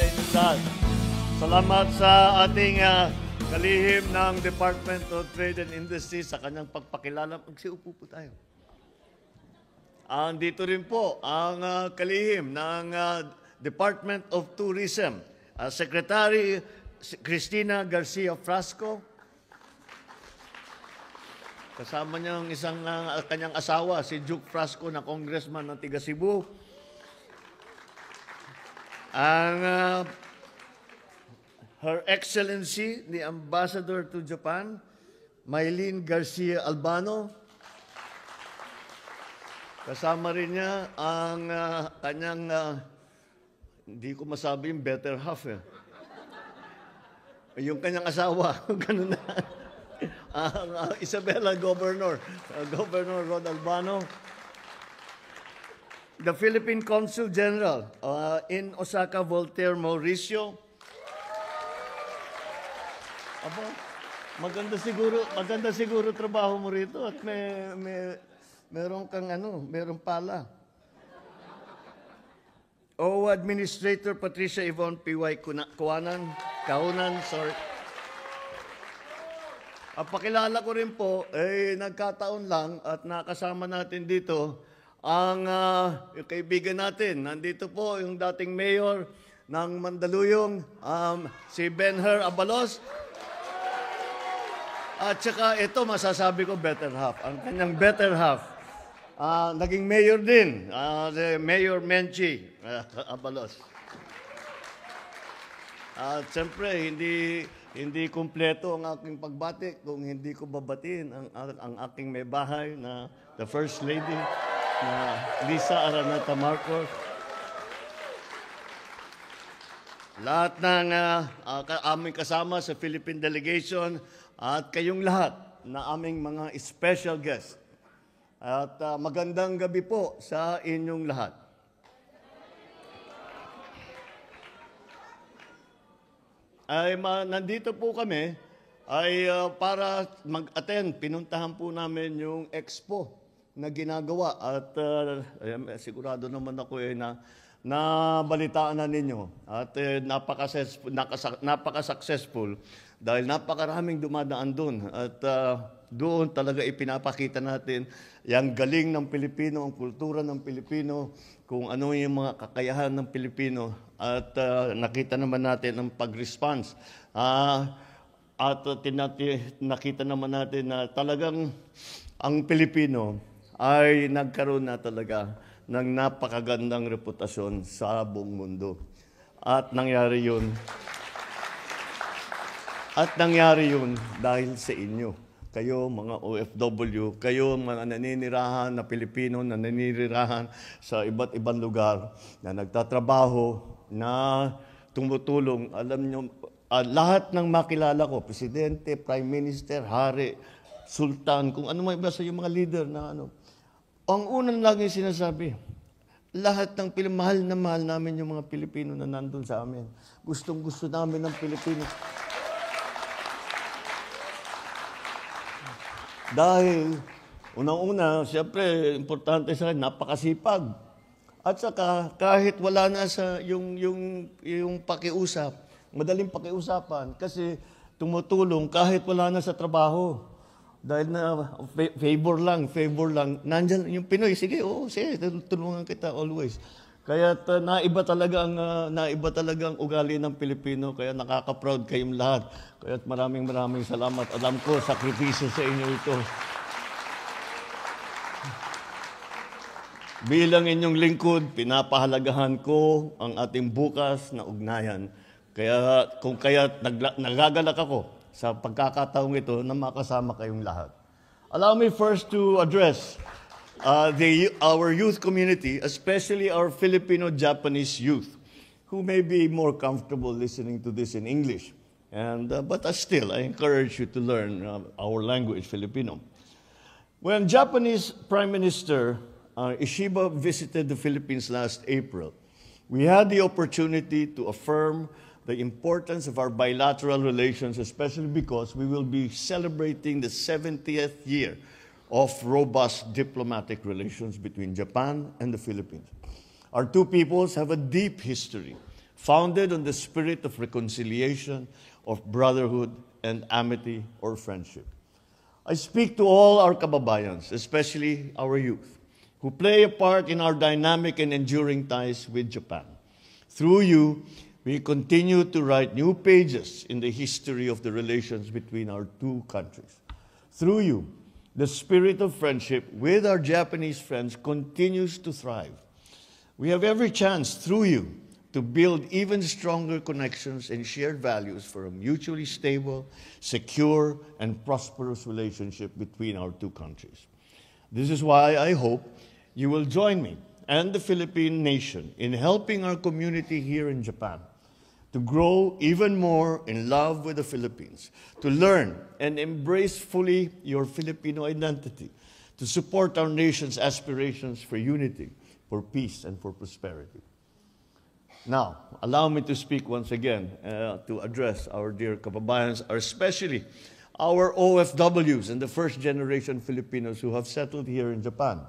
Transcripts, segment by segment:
inyo lahat. Salamat sa ating kalihim ng Department of Trade and Industry sa kanyang pagpakilala. Magsiupo po tayo. Dito rin po ang kalihim ng Department of Tourism, Secretary Cristina Garcia Frasco. Kasama niya ang isang kanyang asawa, si Duke Frasco, na congressman ng Tiga Cebu. Ang Her Excellency, the Ambassador to Japan, Maylene Garcia Albano. Kasama rin niya ang kanyang, hindi ko masabi yung better half eh. Yung kanyang asawa, ganun na. Isabela Governor Rod Albano. The Philippine Consul General in Osaka, Voltaire Mauricio. Aba, maganda siguro trabaho mo rito at meron kang meron pala. OWA Administrator Patricia Yvonne P.Y. Kaunan, sorry. Pakilala ko rin po, nagkataon lang at nakasama natin dito ang yung kaibigan natin. Nandito po yung dating mayor ng Mandaluyong, si Benher Abalos. At saka ito, masasabi ko, better half. Ang kanyang better half, naging mayor din, si Mayor Menchi Abalos. At siyempre, hindi kumpleto ang aking pagbati kung hindi ko babatiin ang aking may bahay na the First Lady, na Lisa Araneta Marcos. Lahat ng aming kasama sa Philippine Delegation at kayong lahat na aming mga special guests. At magandang gabi po sa inyong lahat. Nandito po kami para mag-attend. Pinuntahan po namin yung expo na ginagawa at sigurado naman ako na nabalitaan na ninyo at napaka-successful dahil napakaraming dumadaan doon at doon talaga ipinapakita natin yung galing ng Pilipino, ang kultura ng Pilipino, kung ano yung mga kakayahan ng Pilipino at nakita naman natin ang pag-response. At nakita naman natin na talagang ang Pilipino ay nagkaroon na talaga ng napakagandang reputasyon sa buong mundo. At nangyari yun. Dahil sa inyo. Kayo, mga OFW, kayo, mga naninirahan na Pilipino, na naninirahan sa iba't ibang lugar, na nagtatrabaho, na tumutulong. Alam nyo, lahat ng makilala ko, Presidente, Prime Minister, Hari, Sultan, kung ano may basta yung mga leader na ang unang lagi sinasabi, lahat ng mahal na mahal namin yung mga Pilipino na nandun sa amin. Gustong-gusto namin ng Pilipino. Dahil, unang-una, siyempre, importante sa akin, napakasipag. At saka, kahit wala na sa yung pakiusap, madaling pakiusapan, kasi tumutulong kahit wala na sa trabaho. Dahil na favor lang, nandyan yung Pinoy, sige, sige, tulungan kita always. Kaya naiba talaga ang ugali ng Pilipino, kaya nakaka-proud kayong lahat. Kaya maraming salamat. Alam ko, sakripisyo sa inyo ito. Bilang inyong lingkod, pinapahalagahan ko ang ating bukas na ugnayan. Kaya nagagalak ako sa pagkakataong ito na makasama kayong lahat. Allow me first to address our youth community, especially our Filipino-Japanese youth, who may be more comfortable listening to this in English. But still, I encourage you to learn our language, Filipino. When Japanese Prime Minister Ishiba visited the Philippines last April, we had the opportunity to affirm the importance of our bilateral relations, especially because we will be celebrating the 70th year of robust diplomatic relations between Japan and the Philippines. Our two peoples have a deep history, founded on the spirit of reconciliation, of brotherhood, and amity or friendship. I speak to all our kababayans, especially our youth, who play a part in our dynamic and enduring ties with Japan. Through you, we continue to write new pages in the history of the relations between our two countries. Through you, the spirit of friendship with our Japanese friends continues to thrive. We have every chance through you to build even stronger connections and shared values for a mutually stable, secure, and prosperous relationship between our two countries. This is why I hope you will join me and the Philippine nation in helping our community here in Japan to grow even more in love with the Philippines, to learn and embrace fully your Filipino identity, to support our nation's aspirations for unity, for peace, and for prosperity. Now, allow me to speak once again to address our dear kababayans, especially our OFWs and the first-generation Filipinos who have settled here in Japan.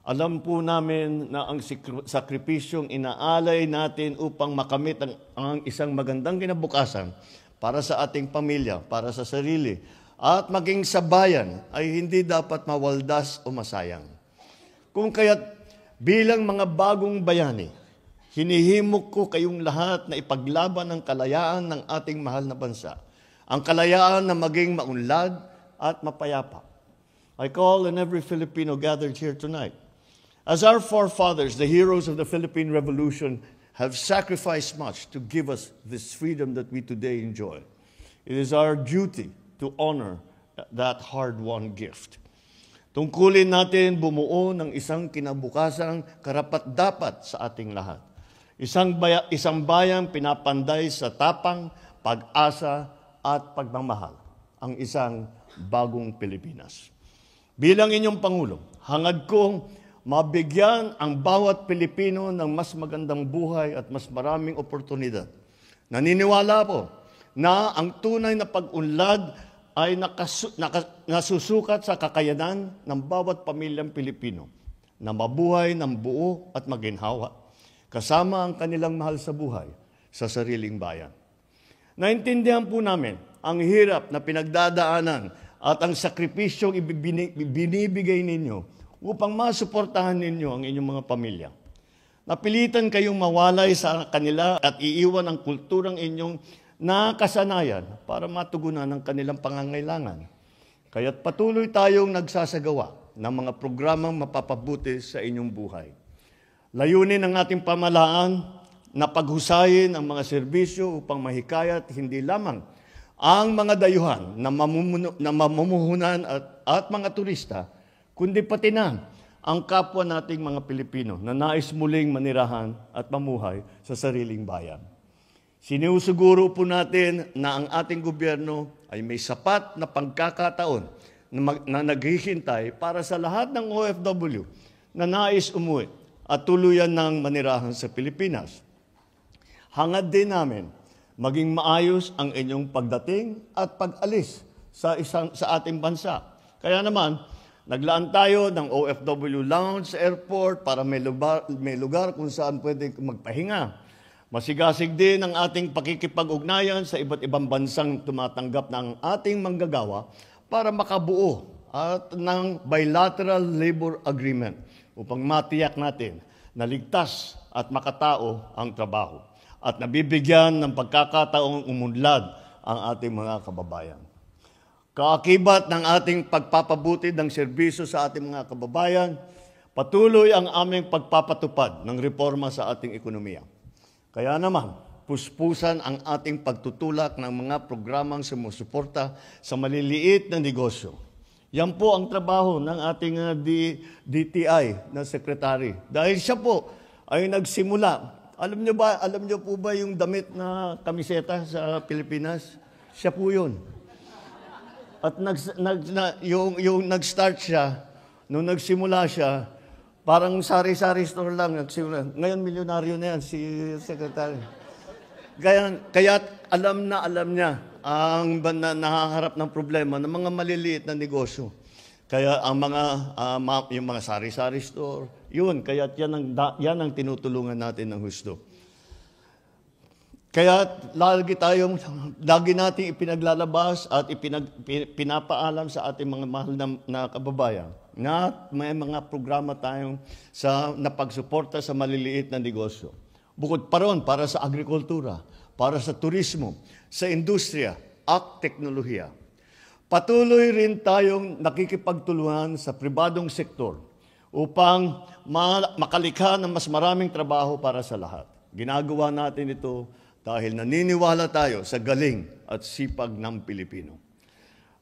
Alam po namin na ang sakripisyong inaalay natin upang makamit ang isang magandang kinabukasan para sa ating pamilya, para sa sarili, at maging sa bayan ay hindi dapat mawaldas o masayang. Kung kaya't bilang mga bagong bayani, hinihimok ko kayong lahat na ipaglaban ang kalayaan ng ating mahal na bansa, ang kalayaan na maging maunlad at mapayapa. I call on every Filipino gathered here tonight. As our forefathers, the heroes of the Philippine Revolution, have sacrificed much to give us this freedom that we today enjoy, it is our duty to honor that hard-won gift. Tungkulin natin bumuo ng isang kinabukasang karapat-dapat sa ating lahat. Isang bayang pinapanday sa tapang, pag-asa at pagmamahal, ang isang bagong Pilipinas. Bilang inyong Pangulo, hangad kong mabigyan ang bawat Pilipino ng mas magandang buhay at mas maraming oportunidad. Naniniwala po na ang tunay na pag-unlad ay nasusukat sa kakayanan ng bawat pamilyang Pilipino na mabuhay ng buo at maginhawa, kasama ang kanilang mahal sa buhay sa sariling bayan. Naintindihan po namin ang hirap na pinagdadaanan at ang sakripisyong binibigay ninyo upang masuportahan ninyo ang inyong mga pamilya. Napilitan kayong mawalay sa kanila at iiwan ang kulturang inyong nakasanayan para matugunan ang kanilang pangangailangan. Kaya't patuloy tayong nagsasagawa ng mga programang mapapabuti sa inyong buhay. Layunin ng ating pamahalaan na paghusayin ang mga serbisyo upang mahikayat hindi lamang ang mga dayuhan na mamumuhunan at mga turista, kundi pati na ang kapwa nating mga Pilipino na nais muling manirahan at mamuhay sa sariling bayan. Sinusuguro po natin na ang ating gobyerno ay may sapat na pagkakataon na naghihintay para sa lahat ng OFW na nais umuwi at tuluyan ng manirahan sa Pilipinas. Hangad din namin maging maayos ang inyong pagdating at pag-alis sa ating bansa. Kaya naman, naglaan tayo ng OFW lounge sa airport para may lugar kung saan pwede magpahinga. Masigasig din ang ating pakikipag-ugnayan sa iba't ibang bansang tumatanggap ng ating manggagawa para makabuo at ng bilateral labor agreement upang matiyak natin na ligtas at makatao ang trabaho at nabibigyan ng pagkakataong umunlad ang ating mga kababayan. Kaakibat ng ating pagpapabuti ng serbisyo sa ating mga kababayan, patuloy ang aming pagpapatupad ng reforma sa ating ekonomiya. Kaya naman, puspusan ang ating pagtutulak ng mga programang sumusuporta sa maliliit na negosyo. Yan po ang trabaho ng ating DTI na sekretary. Dahil siya po ay nagsimula. Alam niyo po ba yung damit na kamiseta sa Pilipinas? Siya po yun. At yung nag-start siya, nung nagsimula siya, parang sari-sari store lang nagsimula. Ngayon, milyonaryo na yan, si Secretary. Kaya alam niya ang nahaharap ng problema ng mga maliliit na negosyo. Kaya ang yung mga sari-sari store, yun, kaya yan ang tinutulungan natin ng husto. Kaya lagi nating ipinaglalabas at pinapaalam sa ating mga mahal na kababayan na may mga programa tayong na pagsuporta sa maliliit na negosyo. Bukod pa ron, para sa agrikultura, para sa turismo, sa industriya at teknolohiya. Patuloy rin tayong nakikipagtulungan sa pribadong sektor upang makalikha ng mas maraming trabaho para sa lahat. Ginagawa natin ito dahil naniniwala tayo sa galing at sipag ng Pilipino.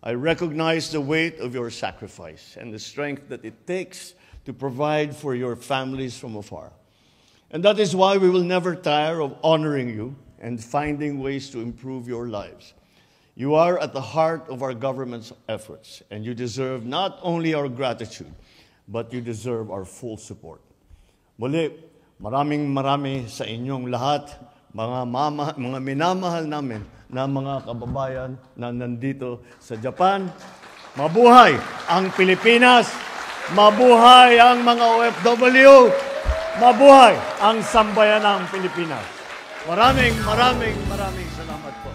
I recognize the weight of your sacrifice and the strength that it takes to provide for your families from afar. And that is why we will never tire of honoring you and finding ways to improve your lives. You are at the heart of our government's efforts, and you deserve not only our gratitude, but you deserve our full support. Muli, maraming sa inyong lahat, mga minamahal namin na mga kababayan na nandito sa Japan. Mabuhay ang Pilipinas! Mabuhay ang mga OFW! Mabuhay ang sambayanang Pilipinas! Maraming salamat po.